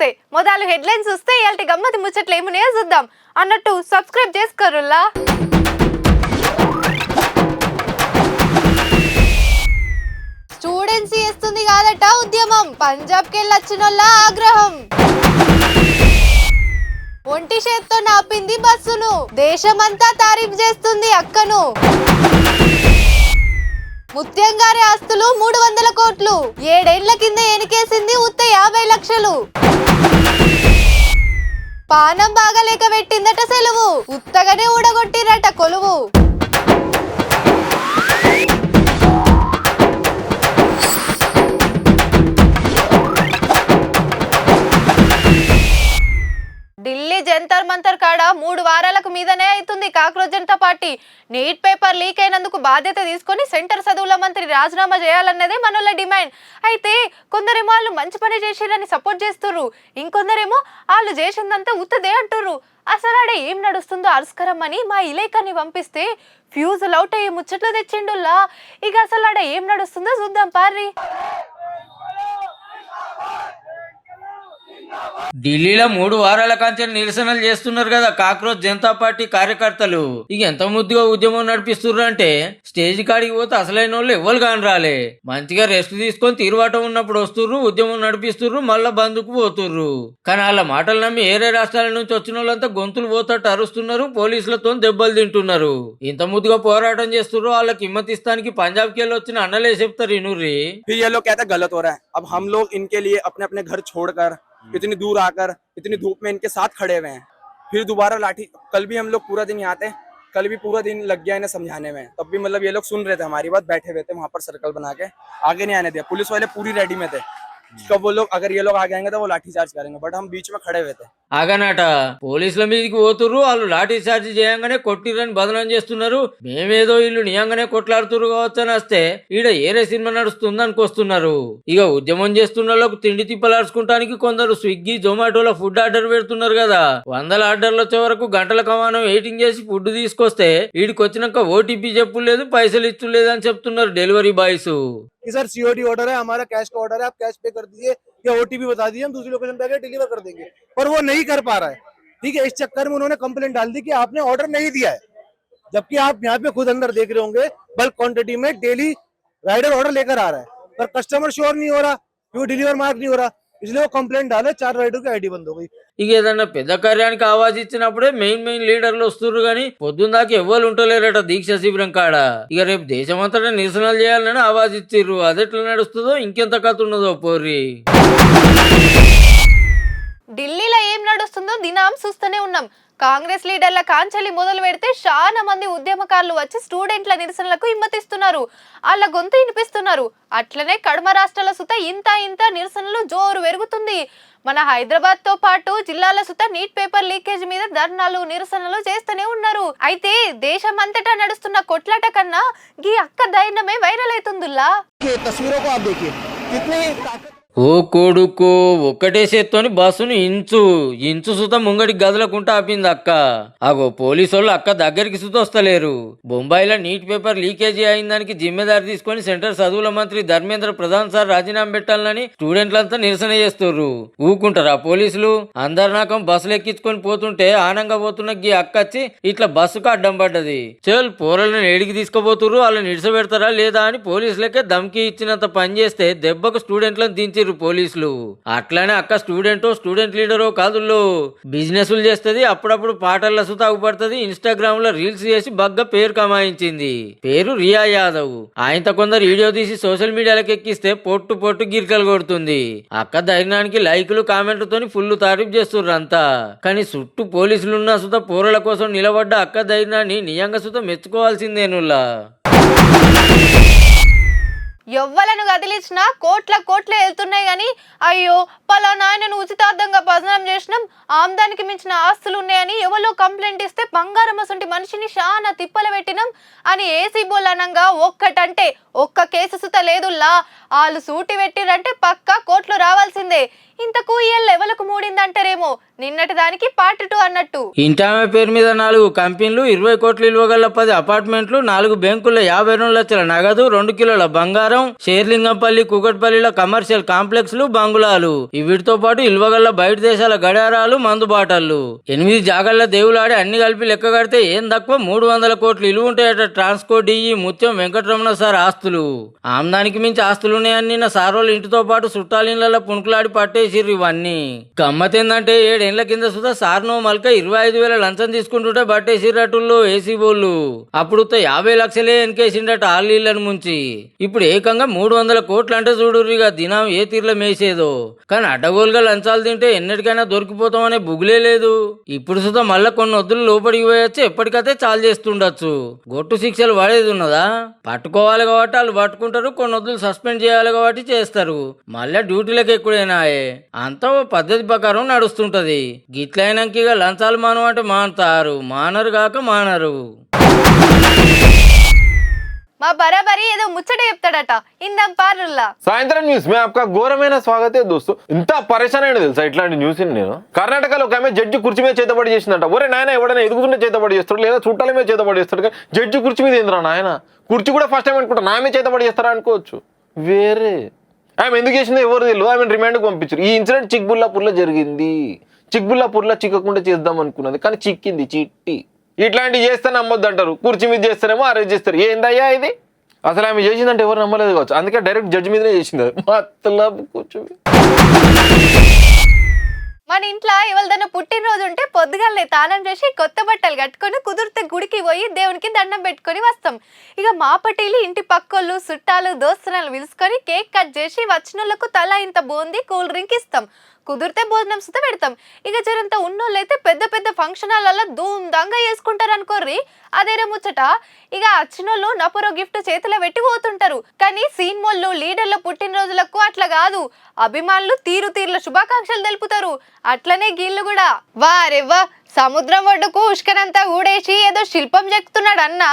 నమస్తే మొదలు హెడ్లైన్స్ చూస్తే ఇయాల్టి గమ్మతి ముచ్చట్లు ఏమున్నాయో చూద్దాం అన్నట్టు సబ్స్క్రైబ్ చేసుకోరుల్లా స్టూడెంట్స్ చేస్తుంది కాదట ఉద్యమం పంజాబ్ కి వెళ్ళొచ్చినోళ్ళ ఆగ్రహం ఒంటి చేత్తో నాపింది బస్సును దేశమంతా తారీఫ్ చేస్తుంది అక్కను ముత్యం గారి ఆస్తులు 300 కోట్లు 7 ఏళ్ల కింద ఎనికేసింది ఉత్త 50 లక్షలు పానం బాగలేక పెట్టిందట సెలవు ఉత్తగానే ఊడగొట్టిరట కొలువు ఢిల్లీ జంతర్ మంతర్ కాడ 3 వారాలకు మీదనే అవుతుంది cockroach Janata party neat paper leak అయినందుకు బాధ్యత తీసుకొని సెంటర్ చదువుల మంత్రి రాజీనామా చేయాలన్నదే మనోళ్ళ డిమాండ్. అయితే కొందరేమో వాళ్ళు మంచి పని చేసిరని సపోర్ట్ చేస్తుర్రు, ఇంకొందరేమో వాళ్ళు చేసిందంతా ఉత్తదే అంటుర్రు. అసలు ఆడ ఏం నడుస్తుందో అరుస్కరమ్మని మా ఇలేకాన్ని పంపిస్తే ఫ్యూజ్ అవుట్ అయ్యే ముచ్చట్లు తెచ్చిండుల్లా. ఇక అసలు ఆడ ఏం నడుస్తుందో చూద్దాం పార్రి. ఢిల్లీలో 3 వారాల కాంచె నిరసనలు చేస్తున్నారు కదా కాక్రోజ్ జనతా పార్టీ కార్యకర్తలు. ఇక ఎంత ముద్దుగా ఉద్యమం నడిపిస్తుర్రు అంటే స్టేజ్ కాడికి పోతే అసలైన వాళ్ళు ఎవ్వరు కాని రాలే. మంచిగా రెస్ట్ తీసుకొని తీరువాటం ఉన్నప్పుడు వస్తుర్రు, ఉద్యమం నడిపిస్తుర్రు, మళ్ళా బందుకు పోతుర్రు. కానీ వాళ్ళ మాటలు నమ్మి ఏరే రాష్ట్రాల నుంచి వచ్చిన వాళ్ళంతా గొంతులు పోతట్టు అరుస్తున్నారు, పోలీసులతో దెబ్బలు తింటున్నారు. ఇంత ముద్దుగా పోరాటం చేస్తుర్రు వాళ్ళకి హిమ్మతిస్తానికి పంజాబ్ కి వెళ్ళి వచ్చిన అన్నలే చెప్తారు ఇనుర్రి. इतनी दूर आकर इतनी धूप में इनके साथ खड़े हुए हैं, फिर दोबारा लाठी. कल भी हम लोग पूरा दिन यहाँ थे, कल भी पूरा दिन लग गया इन्हें समझाने में, तब भी मतलब ये लोग सुन रहे थे हमारी बात, बैठे हुए थे वहां पर सर्कल बना के, आगे नहीं आने दिया. पुलिस वाले पूरी रेडी में थे, कब वो लोग अगर ये लोग आगे आएंगे तो वो लाठी चार्ज करेंगे, बट हम बीच में खड़े हुए थे. ఆగనాట పోలీసుల మీదకి పోతుర్రు, వాళ్ళు లాఠీ చార్జ్ చేయంగానే కొట్టిరని బదనం చేస్తున్నారు. మేమేదో ఇల్లు నియంగానే కొట్లాడుతురు కావచ్చు అని వస్తే ఈడ ఏరే సినిమా నడుస్తుంది అనుకొస్తున్నారు. ఇక ఉద్యమం చేస్తున్న వాళ్ళకు తిండి తిప్పలాడుచుకుంటానికి కొందరు స్విగ్గీ జొమాటోలో ఫుడ్ ఆర్డర్ పెడుతున్నారు కదా. 100 ఆర్డర్లు వచ్చే వరకు గంటల కమానం వెయిటింగ్ చేసి ఫుడ్ తీసుకొస్తే వీడికి వచ్చినాక ఓటీపీ చెప్పులేదు, పైసలు ఇచ్చులేదు అని చెప్తున్నారు delivery boys. Sir COD order है, हमारा कैश का ऑर्डर है, आप कैश पे कर दीजिए या ओटीपी बता दीजिए, हम दूसरी लोकेशन पे आके डिलीवर कर देंगे, पर वो नहीं कर पा रहा है. ठीक है, इस चक्कर में उन्होंने कंप्लेंट डाल दी कि आपने ऑर्डर नहीं दिया है, जबकि आप यहाँ पे खुद अंदर देख रहे होंगे बल्क क्वांटिटी में डेली राइडर ऑर्डर लेकर आ रहा है, पर कस्टमर श्योर नहीं हो रहा क्यों डिलीवर मार्क नहीं हो रहा, इसलिए वो कंप्लेंट डाले. 4 राइडर की आईडी बंद हो गई. ఇక ఏదన్నా పెద్ద కార్యానికి ఆవాజ్ ఇచ్చినప్పుడే మెయిన్ లీడర్లు వస్తుర్రు గాని పొద్దున్న దాకా ఎవ్వరు ఉంటలేరట దీక్ష శిబిరం కాడ. ఇక రేపు దేశమంతటా నిరసనలు చేయాలని ఆవాజ్ ఇచ్చిర్రు. అదెట్లా నడుస్తుందో ఇంకెంత కథ ఉన్నదో పోర్రి. ఢిల్లీలో ఏం నడుస్తుందో దినం చూస్తూనే ఉన్నాం. కాంగ్రెస్ లీడర్ల కాంచెలి మొదలు పెడితే చాలా మంది ఉద్యమకారులు వచ్చి స్టూడెంట్ల నిరసనలకు హిమ్మతిస్తున్నారు, వాళ్ళ గొంతు వినిపిస్తున్నారు. అట్లనే కడమ రాష్ట్రాల సుత ఇంత నిరసనలు జోరు పెరుగుతుంది. మన హైదరాబాద్ తో పాటు జిల్లాల సుత నీట్ పేపర్ లీకేజ్ మీద ధర్నాలు నిరసనలు చేస్తూనే ఉన్నారు. అయితే దేశమంతటా నడుస్తున్న కొట్లాట కన్నా గీ అక్క ధైర్యమే వైరల్ అవుతుందిలా. ఓ కొడుకో ఒక్కటే చేత్తోని బస్సును ఇంచు సుత ముంగడికి గదలకుంటా ఆపింది అక్క. అగో పోలీసు వాళ్ళు అక్క దగ్గరికి సుత వస్తలేరు. బొంబాయిలో నీట్ పేపర్ లీకేజీ అయిందానికి జిమ్మెదారి తీసుకొని సెంటర్ చదువుల మంత్రి ధర్మేంద్ర ప్రధాన్ సార్ రాజీనామా పెట్టాలని స్టూడెంట్లంతా నిరసన చేస్తుర్రు. ఊకుంటారా పోలీసులు? అందరినాకం బస్సులు ఎక్కించుకొని పోతుంటే ఆనంగా పోతున్న గీ అక్క వచ్చి ఇట్లా బస్సుకు అడ్డం పడ్డది. చల్ పోరలను ఏడికి తీసుకుపోతుర్రు, వాళ్ళని నిడిసబెడతారా లేదా అని పోలీసులకే ధమ్కి ఇచ్చినంత పని చేస్తే దెబ్బకు స్టూడెంట్లను దించి పోలీసులు. అట్లానే అక్క స్టూడెంట్ లీడరో కాదుల్లో బిజినెస్లు చేస్తుంది, అప్పుడప్పుడు పాటల్లో తాగుపడుతుంది, ఇన్స్టాగ్రామ్ లో రీల్స్ చేసి బగ్గా పేరు కమాయించింది. పేరు రియా యాదవ్. ఆయనతో కొందరు వీడియో తీసి సోషల్ మీడియాలకు ఎక్కిస్తే పొట్టు గిరికలు కొడుతుంది. అక్క ధైర్యానికి లైకులు కామెంట్లతోని ఫుల్ తారీఫ్ చేస్తుర్రు అంతా. కానీ చుట్టూ పోలీసులున్న సుత పోరల కోసం నిలబడ్డ అక్క ధైర్యాన్ని నిజంగా సుత మెచ్చుకోవాల్సిందేనుల్లా. ఎవ్వలను కదిలించినా కోట్ల వెళ్తున్నాయి గాని అయ్యో పలానా ఆయనను ఉచితార్థంగా బదనాం చేసినాం, ఆమ్దానికి మించిన ఆస్తులు ఉన్నాయని ఎవరో కంప్లైంట్ ఇస్తే బంగారం అసంటి మనిషిని చాలా తిప్పలు పెట్టినాం అని ఏసీ బోల్ అనంగా ఒక్కటంటే ఒక్క కేసు సుత లేదుల్లా. వాళ్ళు సూటి పెట్టిరంటే పక్కా కోట్లు రావాల్సిందే. ఇంతకు ఈ లెవెల్కు మూడిందంటారేమో నిన్నటి దానికి పార్ట్ 2 అన్నట్టు. ఇంటామె పేరు మీద 4 కంపెనీలు, 20 కోట్లు విలువ గల 10 అపార్ట్మెంట్లు, 4 బ్యాంకుల్లో 52 లక్షల నగదు, 2 కిలోల బంగారం, షేర్లింగంపల్లి కుకట్పల్లిలో కమర్షియల్ కాంప్లెక్స్లు, బంగుళాలు, వీటితో పాటు విలువగల బయట దేశాల గడియారాలు, మందు బాటళ్లు, 8 జాగళ్ల దేవులాడి అన్ని కలిపి లెక్క కడితే ఏం తక్కువ 300 కోట్లు విలువ ఉంటాయట. ట్రాన్స్కో డిఈ ముత్యం వెంకటరమణ సార్ ఆస్తులు. ఆమ్దానికి మించి ఆస్తులున్నాయని నిన్న సారోళ్ళ ఇంటితో పాటు చుట్టాలిళ్లలో పుణుకులాడి పట్టేసిర్రు. ఇవన్నీ గమ్మతేందంటే 7 ఏళ్ల కింద సుధా సార్నో మల్క 25,000 లంచం తీసుకుంటుంటే బట్టేసిరటుల్లో ఏసీ బోళ్ళు. అప్పుడు 50 లక్షలే ఎన్కేసిండట ఆళ్ళీళ్ళను ముంచి. ఇప్పుడు ఏకంగా 300 కోట్లు అంటే చూడుర్రిగా దినం ఏ తీర్ల మేసేదో. కానీ అడ్డగోలుగా లంచాలు తింటే ఎన్నటికైనా దొరికిపోతామనే బుగులే లేదు. ఇప్పుడు సుధా మళ్ళా కొన్ని వద్దులు లోపలికి పోయొచ్చు, ఎప్పటికైతే చాలు చేస్తుండొచ్చు. గొట్టు శిక్షలు పడేది ఉన్నదా? పట్టుకోవాలి కాబట్టి వాళ్ళు పట్టుకుంటారు, కొన్ని వద్దులు సస్పెండ్ చేయాలి కాబట్టి చేస్తారు. మళ్ళా డ్యూటీలకు ఎక్కువైనాయే. అంతా పద్ధతి ప్రకారం నడుస్తుంటది. గిట్లైనాక ఇక లంచాలు మానవు అంటే మానతారు, మానరు కాక మానరు. మా బరాబరి ఏదో ముచ్చట చెప్తాడట, ఇందాం పారుల్లా. సాయంత్రం న్యూస్ మే आपका ఘోరమైన స్వాగతే దోస్తు. ఇంత పరేషాన్ అయినా తెలుసా ఇట్లాంటి న్యూస్ నేను. కర్ణాటకలో ఒక ఆమె జడ్జి కుర్చీ మీద చేతబడి చేసిందంట. ఒరే నాయన ఎవడైనా ఎదుగుతుంటే చేతబడి చేస్తాడు, లేదా చుట్టాల మీద చేతబడి చేస్తాడు, కానీ జడ్జి కుర్చీ మీద ఏంద్రా నాయన. కుర్చీ కూడా ఫస్ట్ టైం అనుకుంటా, నా మీద చేతబడి చేస్తారా అనుకోవచ్చు. వేరే ఆమె ఎందుకు చేసిందో ఎవరు తెలియదు, ఆమె రిమాండ్కి పంపించారు. ఈ ఇన్సిడెంట్ చిక్బుల్లాపూర్లో జరిగింది. చిక్బుల్లాపూర్లో చిక్కకుండా చేద్దాం అనుకున్నది, కానీ చిక్కింది చిట్టి. ఇట్లాంటివి చేస్తే నమ్మొద్దు అంటారు, కుర్చీ మీద చేస్తారేమో అరెస్ట్ చేస్తారు. ఏందయ్యా ఇది? అసలు ఆమె చేసిందంటే ఎవరు నమ్మలేదు కావచ్చు, అందుకే డైరెక్ట్ జడ్జి మీదనే చేసింది. మతలబ్ కూర్చోవి. మన ఇంట్లో ఎవరిదైనా పుట్టినరోజు ఉంటే పొద్దుగాలనే తానం చేసి కొత్త బట్టలు కట్టుకొని కుదిరితే గుడికి పోయి దేవునికి దండం పెట్టుకొని వస్తాం. ఇక మా పటీలు ఇంటి పక్కోళ్ళు చుట్టాలు దోస్తులను పిలుచుకొని కేక్ కట్ చేసి వచ్చినోళ్లకు తలా ఇంత బూందీ కూల్ డ్రింక్ ఇస్తాం. కుదిరితే భోజనం సుత పెడతాం. ఇక జరంతా ఉన్నోళ్ళు అయితే పెద్ద పెద్ద ఫంక్షన్ హాల్లో ధూమ్ధాంగా చేసుకుంటారు అనుకోర్రి. అదేరే ముచ్చట. ఇక వచ్చినోళ్ళు నపురో గిఫ్ట్ చేతిలో పెట్టి పోతుంటారు. కానీ సీన్మోళ్ళు లీడర్ల పుట్టినరోజులకు అట్లా కాదు, అభిమానులు తీరుల శుభాకాంక్షలు తెలుపుతారు. అట్లనే గీళ్ళు కూడా వారెవ్వా సముద్రం ఒడ్డుకు ఉష్కనంతా ఊడేసి ఏదో శిల్పం చెక్కుతున్నాడు అన్న.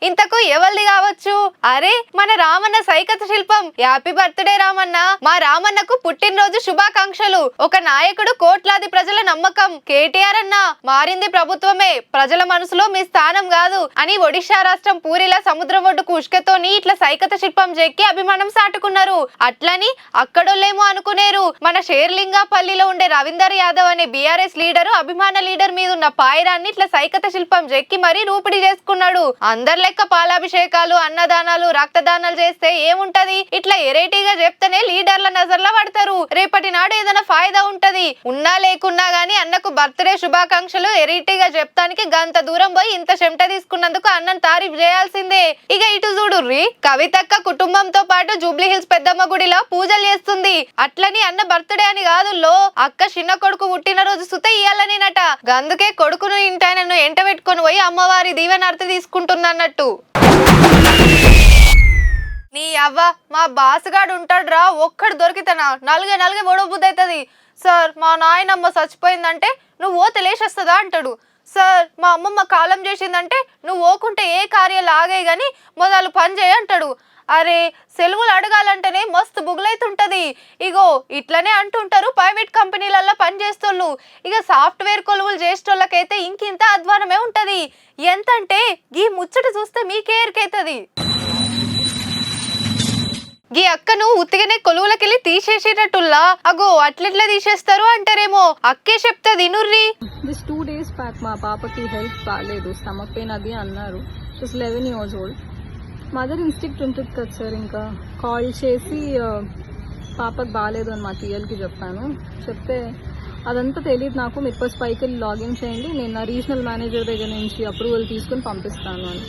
ఇంతకు ఎవరిది కావచ్చు? అరే మన రామన్న సైకత శిల్పం. Happy birthday Ramanna. మా రామన్నకు పుట్టినరోజు శుభాకాంక్షలు. ఒక నాయకుడు కోట్లాది ప్రజల నమ్మకం. కేటీఆర్ అన్న మారింది ప్రభుత్వమే, ప్రజల మనసులో మీ స్థానం కాదు అని ఒడిశా రాష్ట్రం పూరిలా సముద్రం ఒడ్డుకు ఉష్కతోని ఇట్లా సైకత శిల్పం చెక్కి అభిమానం సాటుకున్నారు. అట్లని అక్కడోళ్ళేమో అనుకునేరు మన షేర్లింగంపల్లిలో ఉండే రవీందర్ యాదవ్ అనే బీఆర్ఎస్ లీడరు అభిమాన లీడర్ మీద ఉన్న పాయిరాన్ని ఇట్లా సైకత శిల్పం చెక్కి మరీ రూపిడి చేసుకున్నాడు. అందరు లెక్క పాలాభిషేకాలు, అన్నదానాలు, రక్తదానాలు చేస్తే ఏముంటది? ఇట్లా ఎరేటీగా చెప్తేనే లీడర్ల నజర్లో పడతారు. రేపటి నాడు ఏదైనా ఫాయిదా ఉంటది. ఉన్నా లేకున్నా గానీ అన్నకు బర్త్డే శుభాకాంక్షలు ఎరేటీగా చెప్తానికి గంత దూరం పోయి ఇంత చెమట తీసుకున్నందుకు అన్నను తారీఫ్ చేయాల్సిందే. ఇక ఇటు చూడుర్రి, కవితక్క కుటుంబంతో పాటు జూబ్లీ హిల్స్ పెద్దమ్మ గుడిలో పూజలు చేస్తుంది. అట్లని అన్న బర్త్డే అని కాదు లో, అక్క చిన్న కొడుకు పుట్టినరోజు సుత ఇయ్యాలనేనట. అందుకే కొడుకును ఇంటాయనను ఎంట పెట్టుకొని పోయి అమ్మవారి దీవెనార్తి తీసుకుంటుందన్నట్టు. నీ అవ్వ మా బాసుగాడు ఉంటాడు రా, ఒక్కడు దొరికితేనా నలుగే ఒడవ బుద్ధి అవుతుంది. సార్ మా నాయనమ్మ చచ్చిపోయిందంటే నువ్వు ఓతే లేచేస్తుందా అంటాడు. సార్ మా అమ్మమ్మ కాలం చేసిందంటే నువ్వు ఓకుంటే ఏ కార్యాలు ఆగాయి గాని మొదలు పని చేయి అంటాడు. అరే సెలవులు అడగాలంటేనే మస్తు బుగులైతుంటది. ఇగో ఇట్లనే అంటుంటారు ప్రైవేట్ కంపెనీలలో పనిచేస్తోళ్ళు. ఇక సాఫ్ట్వేర్ కొలువులు చేసేటోళ్ళకైతే ఇంకింత అధ్వానమే ఉంటది. ఎంతంటే ఈ ముచ్చట చూస్తే మీకే ఎరికైతుంది. ఈ అక్కను ఉత్తిగానే కొలువులకెళ్ళి తీసేసేటట్టుల్లా అగో అట్లెట్లా తీసేస్తారు అంటారేమో. అక్కే చెప్తా వినుర్రి. దిస్ 2 days బ్యాక్ మా పాపకి హెల్త్ బాగాలేదు, స్టమక్ పెయిన్ అది అన్నారు. She's 11 years old. Mother instinct ఉంటుంది కదా సార్, ఇంకా కాల్ చేసి పాపకు బాగాలేదు అని మా టీఎల్కి చెప్పాను. చెప్తే అదంతా తెలియదు నాకు, మీరు ఫస్ట్ పైకి వెళ్ళి లాగిన్ చేయండి, నేను నా రీజనల్ మేనేజర్ దగ్గర నుంచి అప్రూవల్ తీసుకుని పంపిస్తాను అని.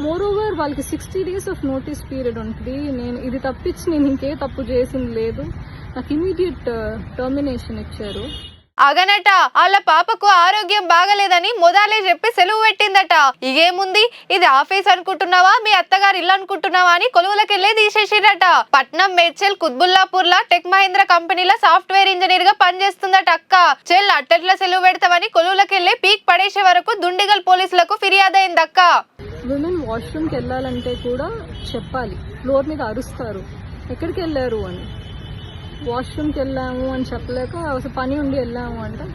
మోర్ ఓవర్ వాళ్ళకి 60 days ఆఫ్ నోటీస్ పీరియడ్ ఉంటుంది. నేను ఇది తప్పించి నేను ఇంకే తప్పు చేసింది లేదు. నాకు ఇమీడియట్ టర్మినేషన్ ఇచ్చారు. అగనట వాళ్ళ పాపకు ఆరోగ్యం బాగలేదని మొదలే చెప్పి సెలవు పెట్టిందట. ఇగేముంది, ఇది ఆఫీస్ అనుకుంటున్నావా మీ అత్తగారు ఇల్లు అనుకుంటున్నావా అని కొలువులకెళ్ళే తీసేసిరట. పట్నం మేడ్చల్ కుత్బుల్లాపూర్ లా టెక్ మహీంద్రా కంపెనీలో సాఫ్ట్వేర్ ఇంజనీర్ గా పనిచేస్తుందట అక్క. చెల్ అట్టెట్లా సెలవు పెడతామని కొలువులకెళ్ళి పీక్ పడేసే వరకు దుండిగల్ పోలీసులకు ఫిర్యాదైందక్క. విమెన్ వాష్రూమ్కి వెళ్ళాలంటే కూడా చెప్పాలి, ఫ్లోర్ మీద అరుస్తారు ఎక్కడికి వెళ్ళారు అని. వాష్రూమ్కి వెళ్ళాము అని చెప్పలేక అసలు పని ఉండి వెళ్ళాము అంటే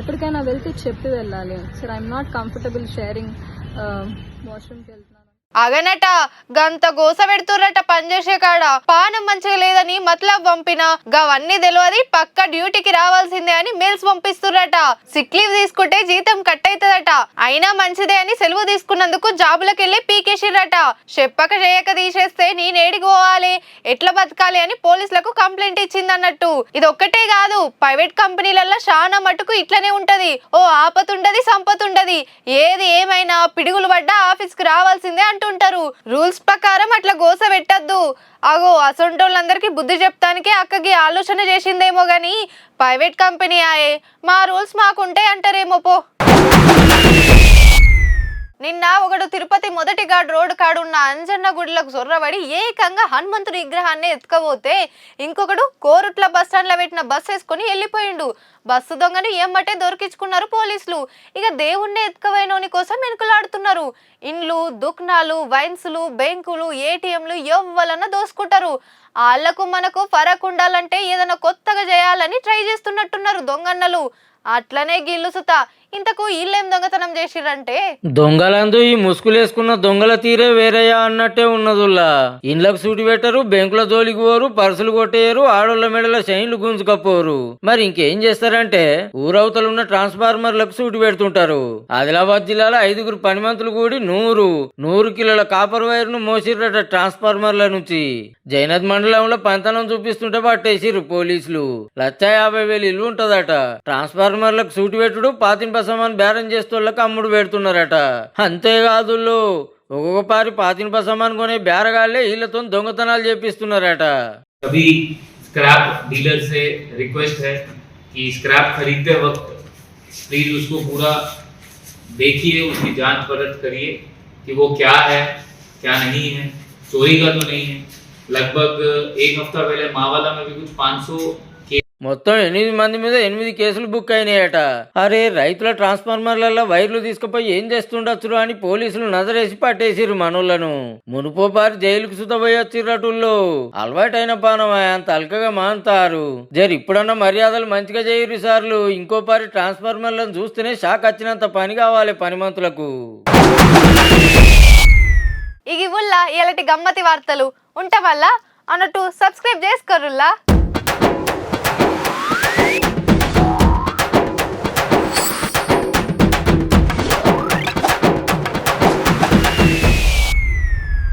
ఎక్కడికైనా వెళ్తే చెప్పి వెళ్ళాలి. Sir I'm not comfortable sharing వాష్రూమ్కి వెళ్తున్నాను. అగనట గంత గోస పెడుతుర్రట పనిచేసే కాడ. పానం మంచిగా లేదని మతలబ్ పంపిన గవన్నీ తెలియదు, పక్క డ్యూటీకి రావాల్సిందే అని మెయిల్స్ పంపిస్తుర్రట. సిక్ లీవ్ తీసుకుంటే జీతం కట్ అవుతుందట. అయినా మంచిదే అని సెలవు తీసుకున్నందుకు జాబులకు వెళ్ళి పీకేసిర్రట. చెప్పక చేయక తీసేస్తే నేనేడికి పోవాలి, ఎట్లా బతకాలి అని పోలీసులకు కంప్లైంట్ ఇచ్చింది అన్నట్టు. ఇది ఒక్కటే కాదు, ప్రైవేట్ కంపెనీలలో చాలా మటుకు ఇట్లనే ఉంటది. ఓ ఆపతుండది సంపతుండది, ఏది ఏమైనా పిడుగులు పడ్డా ఆఫీస్ కి రావాల్సిందే అంటుంటారు. రూల్స్ ప్రకారం అట్లా గోస పెట్టద్దు. అగో అసొంటోళ్ళందరికీ బుద్ధి చెప్తానికి అక్కకి ఆలోచన చేసిందేమో గాని ప్రైవేట్ కంపెనీ ఆయే, మా రూల్స్ మాకుంటే అంటారేమో పో. నిన్న ఒకడు తిరుపతి మొదటి ఘాట్ రోడ్డు కాడున్న అంజన్న గుడిలకు సొర్రబడి ఏకంగా హనుమంతుడి విగ్రహాన్ని ఎత్తుకపోతే ఇంకొకడు కోరుట్ల బస్ స్టాండ్ లో పెట్టిన బస్ వేసుకుని వెళ్ళిపోయిండు. బస్సు దొంగని ఏమ్మటే దొరికించుకున్నారు పోలీసులు. ఇక దేవుణ్ణి ఎత్తుకపోయినోని కోసం వెనుకలాడుతున్నారు. ఇండ్లు, దుకాణాలు, వైన్సులు, బ్యాంకులు, ఏటీఎంలు ఎవ్వలన్నా దోసుకుంటారు. వాళ్లకు మనకు ఫరక్ ఉండాలంటే ఏదైనా కొత్తగా చేయాలని ట్రై చేస్తున్నట్టున్నారు దొంగన్నలు. అట్లనే గిల్లు సుత ఇంతకు వీళ్ళేం దొంగతనం చేసిరంటే దొంగలందు ఈ ముసుగులేసుకున్న దొంగల తీరే వేరేయా అన్నట్టే ఉన్నదుల్లా. ఇండ్లకు సూటి పెట్టరు, బ్యాంకుల జోలికి పోరు, పర్సులు కొట్టేయరు, ఆడోళ్ల మెడల చైన్లు గుంజుకపోరు. మరి ఇంకేం చేస్తారంటే ఊరవతలు ఉన్న ట్రాన్స్ఫార్మర్లకు సూటి పెడుతుంటారు. ఆదిలాబాద్ జిల్లాలో 5గురు పనిమంతులు కూడి 100 కిలోల కాపర్ వైర్ ను మోసిర్రట ట్రాన్స్ఫార్మర్ల నుంచి. జైనద్ మండలంలో పంతనం చూపిస్తుంటే పట్టేసిర్రు పోలీసులు. 1,50,000 ఇల్లు ఉంటదట. ట్రాన్స్ఫార్మర్లకు సూటి పెట్టుడు, పాతిన పసమాన్ బేరం చేస్తోళ్ళకి అమ్ముడు పెడుతున్నారట. అంతేకాదు ఒక్కొక్క పారి పాతిన పసమాన్ కొనే బేరగాళ్లే వీళ్ళతో దొంగతనాలు చేపిస్తున్నారట. सभी स्क्रैप डीलर से रिक्वेस्ट है कि स्क्रैप खरीदते वक्त प्लीज उसको पूरा देखिए, उसकी जांच परख करिए कि वो क्या है क्या नहीं है, चोरी का तो नहीं है. लगभग एक हफ्ता पहले मावाला में भी कुछ 500 మొత్తం 8 మంది మీద 8 కేసులు బుక్ అయినాయట. అరే రైతుల ట్రాన్స్ఫార్మర్లలో వైర్లు తీసుకుపోయి ఏం చేస్తుండొచ్చు అని పోలీసులు నజరేసి పట్టేసిరు మనోళ్లను. మునుపోపారి జైలుకు సుతపోయి వచ్చిర్రటుల్లో. అలవాటైన పానం అంత అల్కగా మానుతారు. ఇప్పుడన్నా మర్యాదలు మంచిగా చేయరు సార్లు. ఇంకోపారి ట్రాన్స్ఫార్మర్లను చూస్తేనే షాక్ వచ్చినంత పని కావాలి పనిమంతులకు. ఇగి ఉల్లా ఇలాంటి గమ్మతి వార్తలు ఉంటా వల్ల అన్నట్టు సబ్స్క్రైబ్ చేసుకోరుల్లా.